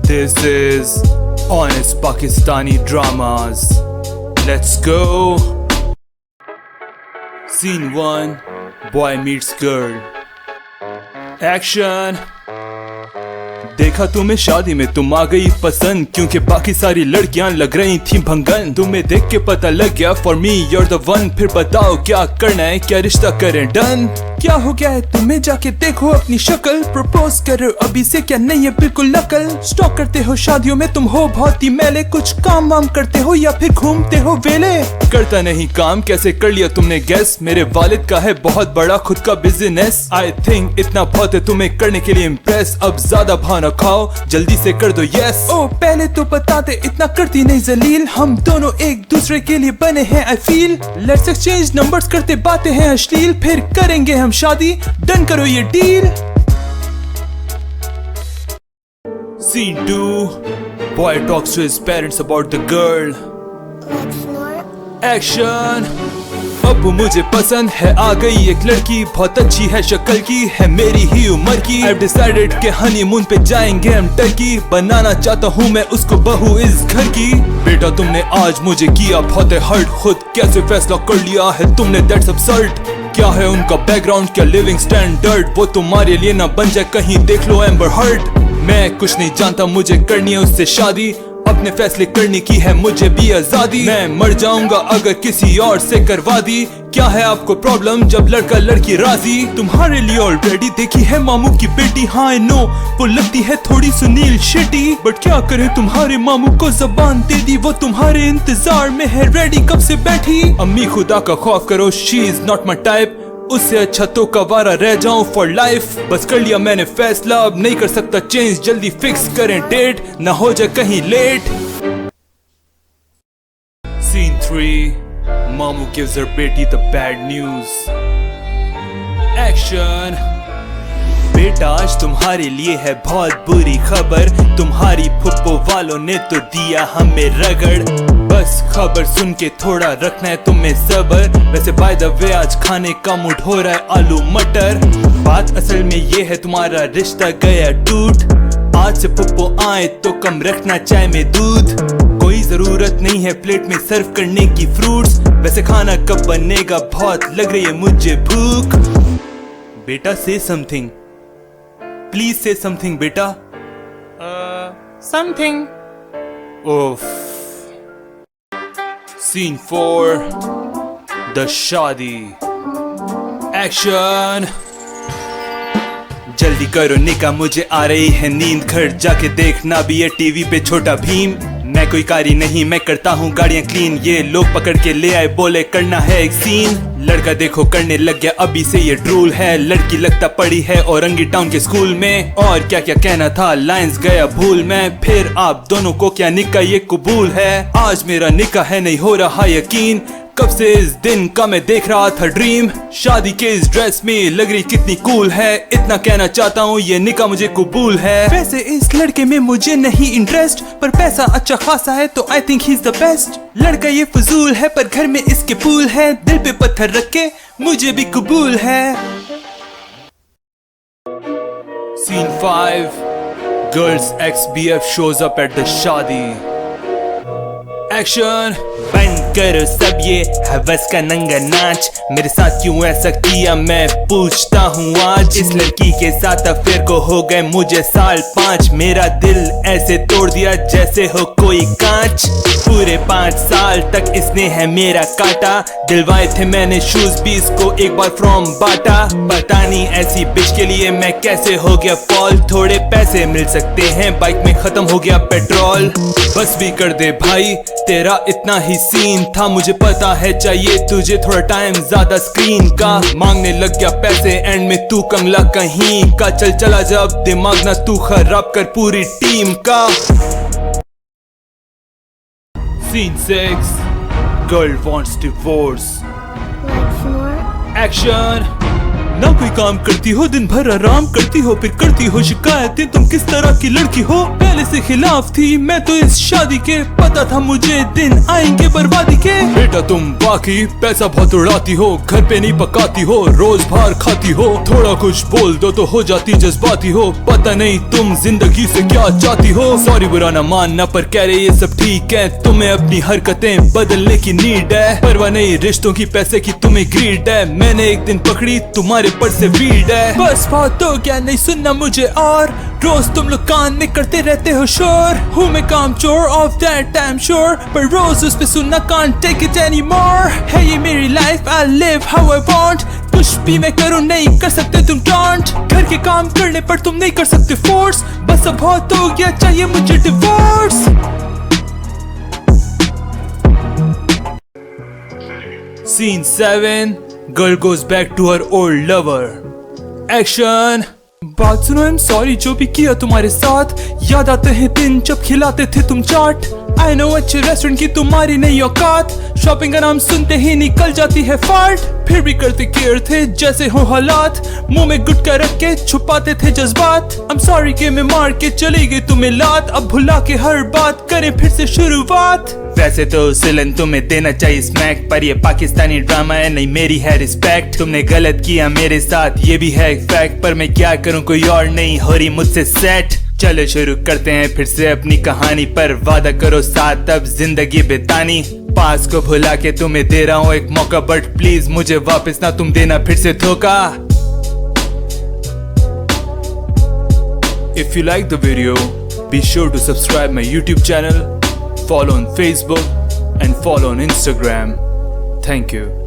This is Honest Pakistani Dramas. Let's go. Scene 1. Boy meets girl. Action. देखा तुम्हें शादी में तुम आ गई पसंद, क्योंकि बाकी सारी लड़कियां लग रही थी भंगन। तुम्हें देख के पता लग गया for me your the one. फिर बताओ क्या करना है, क्या रिश्ता करें डन। क्या हो गया है तुम्हें, जाके देखो अपनी शक्ल। प्रपोज करो अभी से, क्या नहीं है बिल्कुल नकल। स्टॉक करते हो शादियों में तुम हो बहुत ही मैले। कुछ काम वाम करते हो या फिर घूमते हो वेले। करता नहीं काम, कैसे कर लिया तुमने गेस। मेरे वालिद का है बहुत बड़ा खुद का बिजनेस। आई थिंक इतना बहुत है तुम्हें करने के लिए इम्प्रेस। अब ज्यादा भाव न खाओ, जल्दी से कर दो यस। ओ पहले तो बता दे इतना करती नहीं जलील। हम दोनों एक दूसरे के लिए बने हैं I feel. Let's exchange numbers, करते बातें हैं अश्लील। फिर करेंगे हम शादी, डन करो ये deal. Scene 2. Boy talks to his parents about the girl. Action. अब मुझे पसंद है आ गई एक लड़की, बहुत अच्छी है शक्ल की, है मेरी ही उम्र की। I've decided के हनीमून पे जाएंगे हम टर्की। बनाना चाहता हूँ मैं उसको बहू इस घर की। बेटा तुमने आज मुझे किया बहुत हर्ट, खुद कैसे फैसला कर लिया है तुमने, that's absurd। क्या है उनका बैकग्राउंड, क्या लिविंग स्टैंडर्ड, वो तुम्हारे लिए ना बन जाए कहीं, देख लो एम्बर हर्ट। मैं कुछ नहीं जानता, मुझे करनी है उससे शादी। अपने फैसले करने की है मुझे भी आजादी। मैं मर जाऊंगा अगर किसी और से करवा दी। क्या है आपको प्रॉब्लम जब लड़का लड़की राजी। तुम्हारे लिए ऑलरेडी देखी है मामू की बेटी। हाँ आई नो वो लगती है थोड़ी सुनील शेट्टी, बट क्या करे तुम्हारे मामू को जबान दे दी। वो तुम्हारे इंतजार में है रेडी कब से बैठी। अम्मी खुदा का खौफ करो, she is not my type. उससे अच्छा तो कवारा रह जाऊं फॉर लाइफ। बस कर लिया मैंने फैसला, अब नहीं कर सकता चेंज। जल्दी फिक्स करें डेट, ना हो जाए कहीं late. Scene 3. Mamu gives her बेटी the bad news. Action. बेटा आज तुम्हारे लिए है बहुत बुरी खबर। तुम्हारी फुप्पो वालों ने तो दिया हमें रगड़। बस खबर सुन के थोड़ा रखना है तुम्हें सबर। वैसे बाय द वे आज खाने का मूड हो रहा है आलू मटर। बात असल में ये है तुम्हारा रिश्ता गया टूट। आज से फुप्पो आए तो कम रखना चाय में दूध। कोई जरूरत नहीं है प्लेट में सर्व करने की फ्रूट्स। वैसे खाना कब बनेगा, बहुत लग रही है मुझे भूख। बेटा से समथिंग, प्लीज से समथिंग बेटा। समथिंग। ओफ। Scene 4. The शादी। Action. जल्दी करो निकाह, मुझे आ रही है नींद। घर जाके देखना भी है टीवी पे छोटा भीम। मैं कोई कारी नहीं, मैं करता हूँ गाड़ियाँ क्लीन। ये लोग पकड़ के ले आए, बोले करना है एक सीन। लड़का देखो करने लग गया अभी से ये ड्रूल है। लड़की लगता पड़ी है औरंगी टाउन के स्कूल में। और क्या क्या कहना था लाइंस गया भूल में। फिर आप दोनों को क्या निकाह ये कबूल है। आज मेरा निकाह है नहीं हो रहा यकीन। कब से इस दिन का मैं देख रहा था ड्रीम। शादी के इस ड्रेस में लग रही कितनी कूल है। इतना कहना चाहता हूँ ये निकाह मुझे कबूल है। वैसे इस लड़के में मुझे नहीं इंटरेस्ट, पर पैसा अच्छा खासा है तो I think he is the best. लड़का ये फजूल है पर घर में इसके पूल है। दिल पे पत्थर रख के मुझे भी कबूल है। Scene 5. Girl's ex-BF shows up at the शादी। Action. बंद करो सब ये हवस का नंगा नाच। मेरे साथ क्यों ऐसा किया मैं पूछता हूँ आज। इस लड़की के साथ अफेयर को हो गए मुझे साल 5। मेरा दिल ऐसे तोड़ दिया जैसे हो कोई कांच। पूरे 5 साल तक इसने है मेरा काटा। दिलवाए थे मैंने शूज भी इसको एक बार फ्रॉम बाटा। पता नहीं ऐसी बिच के लिए मैं कैसे हो गया फॉल। थोड़े पैसे मिल सकते हैं, बाइक में खत्म हो गया पेट्रोल। बस भी कर दे भाई, तेरा इतना ही सीन था। मुझे पता है चाहिए तुझे थोड़ा टाइम ज्यादा स्क्रीन का। मांगने लग गया पैसे एंड में तू कंगला कहीं का। चल चला जब दिमाग ना तू खराब कर पूरी टीम का। Scene 6. Girl wants divorce. Action. ना कोई काम करती हो, दिन भर आराम करती हो, फिर करती हो शिकायतें, तुम किस तरह की लड़की हो। पहले से खिलाफ थी मैं तो इस शादी के, पता था मुझे दिन आएंगे बर्बादी के। बेटा तुम बाकी पैसा बहुत उड़ाती हो, घर पे नहीं पकाती हो, रोज बाहर खाती हो, थोड़ा कुछ बोल दो तो हो जाती जज्बाती हो, पता नहीं तुम जिंदगी से क्या चाहती हो। सॉरी बुरा ना मानना पर कह रहे ये सब ठीक है, तुम्हें अपनी हरकतें बदलने की नीड है, परवाह नहीं रिश्तों की पैसे की तुम्हें ग्रीड है, मैंने एक दिन पकड़ी तुम्हारे पर से वीड है। बस बात तो क्या नहीं सुनना मुझे और, रोज तुम लोग कान में करते रहते हो शोर, हूँ मैं काम चोर of that I am sure, पर रोज उस पे सुनना can't take it anymore। है ये मेरी life I live how I want, कुछ भी मैं करूँ नहीं कर सकते तुम टॉन्ट, घर के काम करने पर तुम नहीं कर सकते फोर्स, बस अब बहुत हो गया चाहिए मुझे divorce. Scene 7, girl goes back to her old lover. Action! बात सुनो I'm sorry जो भी किया तुम्हारे साथ, याद आते हैं दिन जब खिलाते थे तुम चाट, I know अच्छे रेस्टोरेंट की तुम्हारी नहीं औकात, शॉपिंग का नाम सुनते ही निकल जाती है फाट, फिर भी करते केयर थे जैसे हो हालात, मुंह में गुटका रख के छुपाते थे जज्बात, I'm sorry कि मैं मार के चली गई तुम्हें लात, अब भुला के हर बात करें फिर से शुरुआत। वैसे तो सिलन तुम्हें देना चाहिए स्मैक, पर ये पाकिस्तानी ड्रामा है नहीं मेरी है रिस्पेक्ट, तुमने गलत किया मेरे साथ ये भी है एक फैक्ट, पर मैं क्या करूं कोई और नहीं हो रही मुझसे सेट। चलो शुरू करते हैं फिर से अपनी कहानी, पर वादा करो साथ अब जिंदगी बितानी, पास को भुला के तुम्हें दे रहा हूँ एक मौका, बट प्लीज मुझे वापस ना तुम देना फिर से धोखा। If you like the video, be sure to subscribe my YouTube channel, follow on Facebook and follow on Instagram. Thank you.